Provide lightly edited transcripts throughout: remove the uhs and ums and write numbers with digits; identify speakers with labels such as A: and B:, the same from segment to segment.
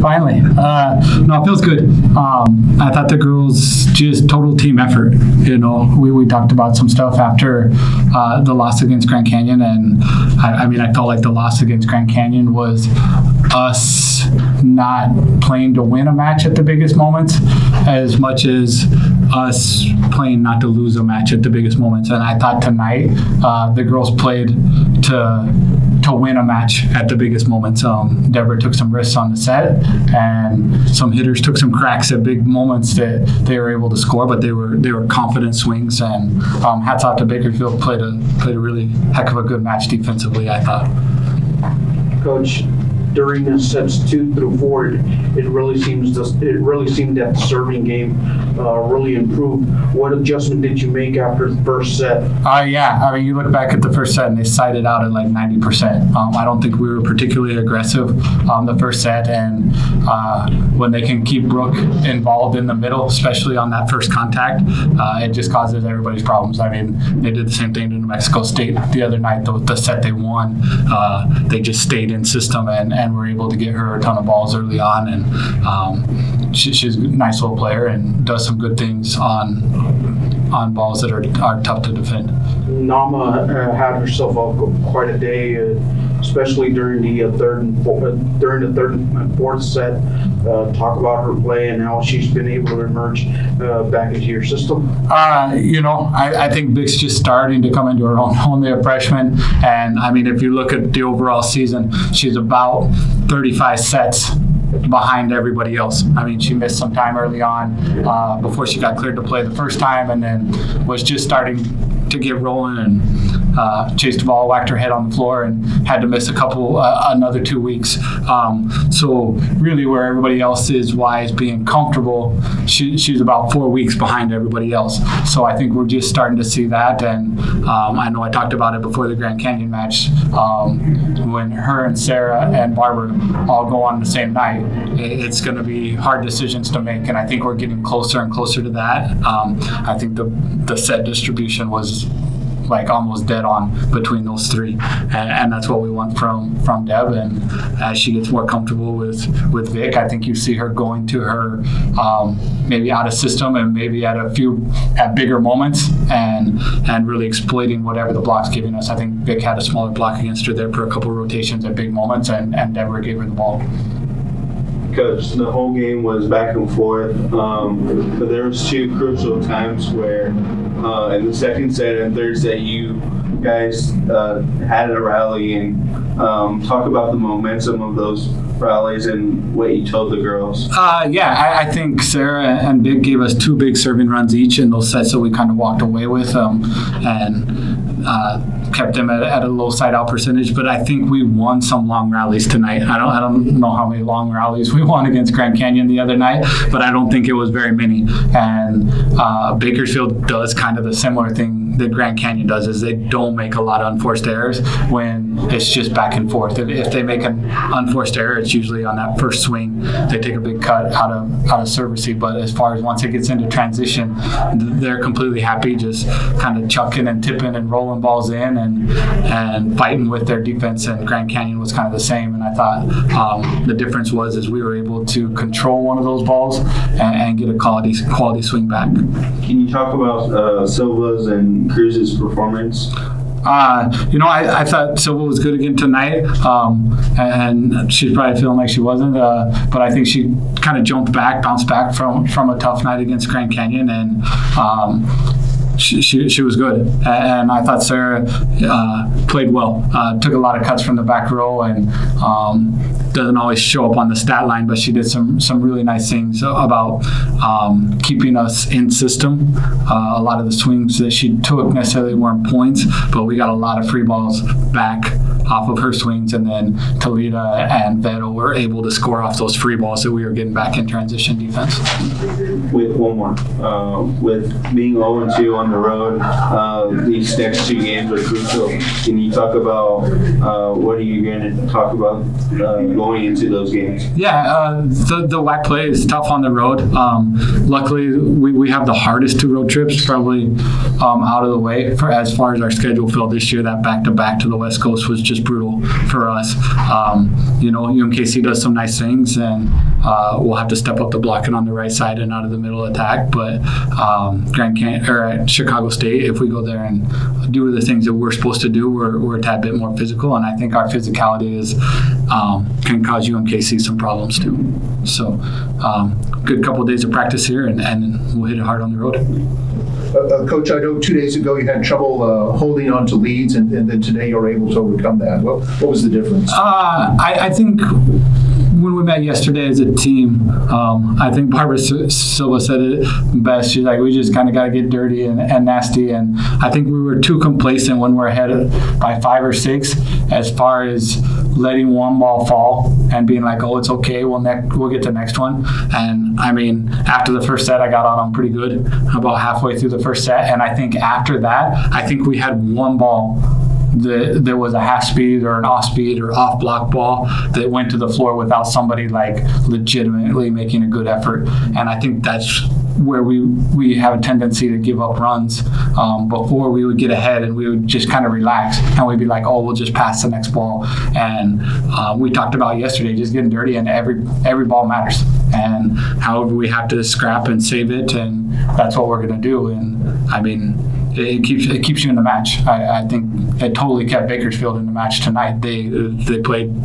A: Finally. No, it feels good. I thought the girls just total team effort. You know, we talked about some stuff after the loss against Grand Canyon, and I mean, I felt like the loss against Grand Canyon was us not playing to win a match at the biggest moments as much as us playing not to lose a match at the biggest moments. And I thought tonight the girls played to win a match at the biggest moments. Deborah took some risks on the set, and some hitters took some cracks at big moments that they were able to score, but they were confident swings. And hats off to Bakersfield, played a really heck of a good match defensively, I thought.
B: Coach, during the sets 2 through 4, it really seemed that the serving game really improved. What adjustment did you make after the first set?
A: Yeah, I mean, you look back at the first set and they sided out at like 90%. I don't think we were particularly aggressive on the first set, and when they can keep Brooke involved in the middle, especially on that first contact, it just causes everybody's problems. I mean, they did the same thing to New Mexico State the other night. The set they won, they just stayed in system and were able to get her a ton of balls early on, and she's a nice little player and does some good things on balls that are tough to defend.
B: Nama had herself up quite a day, especially during the third and fourth set. Talk about her play and how she's been able to emerge back into your system.
A: You know, I think Vic's just starting to come into her own, only a freshman. And I mean, if you look at the overall season, she's about 35 sets behind everybody else. I mean, she missed some time early on before she got cleared to play the first time, and then was just starting to get rolling and chased the ball, whacked her head on the floor, and had to miss another 2 weeks. So really where everybody else is wise being comfortable, she's about 4 weeks behind everybody else. So I think we're just starting to see that, and I know I talked about it before the Grand Canyon match. When her and Sarah and Barbara all go on the same night, it's going to be hard decisions to make, and I think we're getting closer and closer to that. I think the set distribution was like almost dead on between those three, and that's what we want from Deb. And as she gets more comfortable with Vic, I think you see her going to her maybe out of system and maybe at bigger moments and really exploiting whatever the block's giving us. I think Vic had a smaller block against her there for a couple of rotations at big moments, and Deborah gave her the ball.
C: Coach, the whole game was back and forth, but there was 2 crucial times where in the second set and third set you guys had a rally, and talk about the momentum of those rallies and what you told the girls.
A: I think Sarah and Big gave us 2 big serving runs each in those sets that we kind of walked away with, and kept them at a low side out percentage. But I think we won some long rallies tonight. I don't know how many long rallies we won against Grand Canyon the other night, but I don't think it was very many. And Bakersfield does kind of the similar thing that Grand Canyon does, is they don't make a lot of unforced errors when it's just back and forth. If they make an unforced error, it's usually on that first swing. They take a big cut out of service seat. But as far as once it gets into transition, they're completely happy just kind of chucking and tipping and rolling balls in and fighting with their defense. And Grand Canyon was kind of the same. And I thought the difference was we were able to control one of those balls and get a quality swing back.
C: Can you talk about Silva's and Cruz's performance?
A: I thought Silva was good again tonight, and she's probably feeling like she wasn't, but I think she kind of bounced back from a tough night against Grand Canyon, and she was good. And I thought Sarah played well, took a lot of cuts from the back row, and doesn't always show up on the stat line, but she did some really nice things about keeping us in system. A lot of the swings that she took necessarily weren't points, but we got a lot of free balls back off of her swings, and then Talita and Vettel were able to score off those free balls that we were getting back in transition defense.
C: With one more, with being 0-2 on the road, these next 2 games are crucial. Can you talk about what are you going to talk about going into those games?
A: Yeah, the WAC play is tough on the road. Luckily, we have the hardest 2 road trips probably out of the way as far as our schedule filled this year. That back-to-back to the West Coast was just just brutal for us. UMKC does some nice things, and we'll have to step up the blocking on the right side and out of the middle attack. But Chicago State, if we go there and do the things that we're supposed to do, we're a tad bit more physical, and I think our physicality can cause UMKC some problems too. So, good couple of days of practice here, and we'll hit it hard on the road.
D: Coach, I know 2 days ago you had trouble holding on to leads, and then today you were able to overcome that. What was the difference?
A: I think when we met yesterday as a team, I think Barbara Silva said it best. She's like, we just kind of got to get dirty and nasty. And I think we were too complacent when we're ahead by 5 or 6 as far as letting one ball fall and being like, oh, it's okay, we'll get the next one. And I mean, after the first set, I got on them pretty good about halfway through the first set. And I think after that, I think we had one ball there was a half speed or an off speed or off block ball that went to the floor without somebody like legitimately making a good effort. And I think that's where we have a tendency to give up runs before we would get ahead, and we would just kind of relax and we'd be like, oh, we'll just pass the next ball. And we talked about yesterday just getting dirty, and every ball matters. And however we have to scrap and save it, and that's what we're going to do. And I mean, it keeps you in the match. I think it totally kept Bakersfield in the match tonight. They played,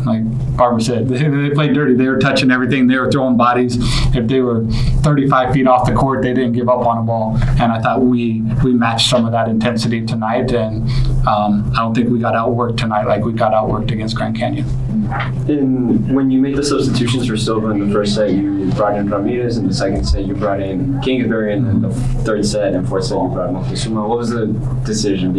A: like Barbara said, they played dirty. They were touching everything. They were throwing bodies. If they were 35 feet off the court, they didn't give up on a ball. And I thought we matched some of that intensity tonight. And I don't think we got outworked tonight like we got outworked against Grand Canyon.
E: And when you made the substitutions for Silva in the first set, you brought in Ramirez. In the second set, you brought in Kingsbury. And then the third set and fourth set, you brought in Moctezuma. What was the decision?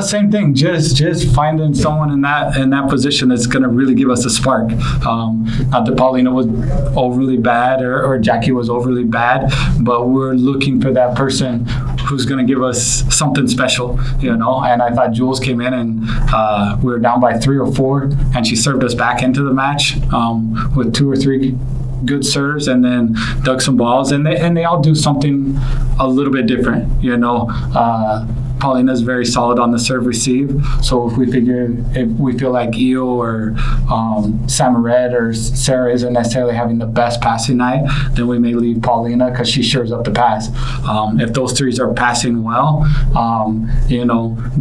A: Same thing. Just finding someone in that position that's going to really give us a spark. Not that Paulina was overly bad or Jackie was overly bad, but we're looking for that person who's going to give us something special, And I thought Jules came in and we were down by 3 or 4, and she served us back into the match with 2 or 3 good serves, and then dug some balls, and they all do something a little bit different, Paulina's very solid on the serve receive. So if we feel like Io or Samaret or Sarah isn't necessarily having the best passing night, then we may leave Paulina because she shores up the pass. If those threes are passing well,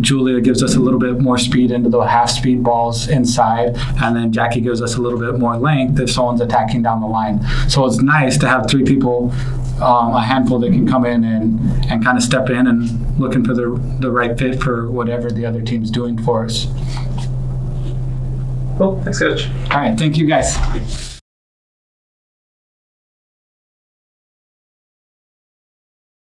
A: Julia gives us a little bit more speed into the half speed balls inside, and then Jackie gives us a little bit more length if someone's attacking down the line. So it's nice to have 3 people, a handful that can come in and kind of step in and looking for the right fit for whatever the other team's doing for us.
E: Cool. Thanks, Coach.
A: All right. Thank you, guys.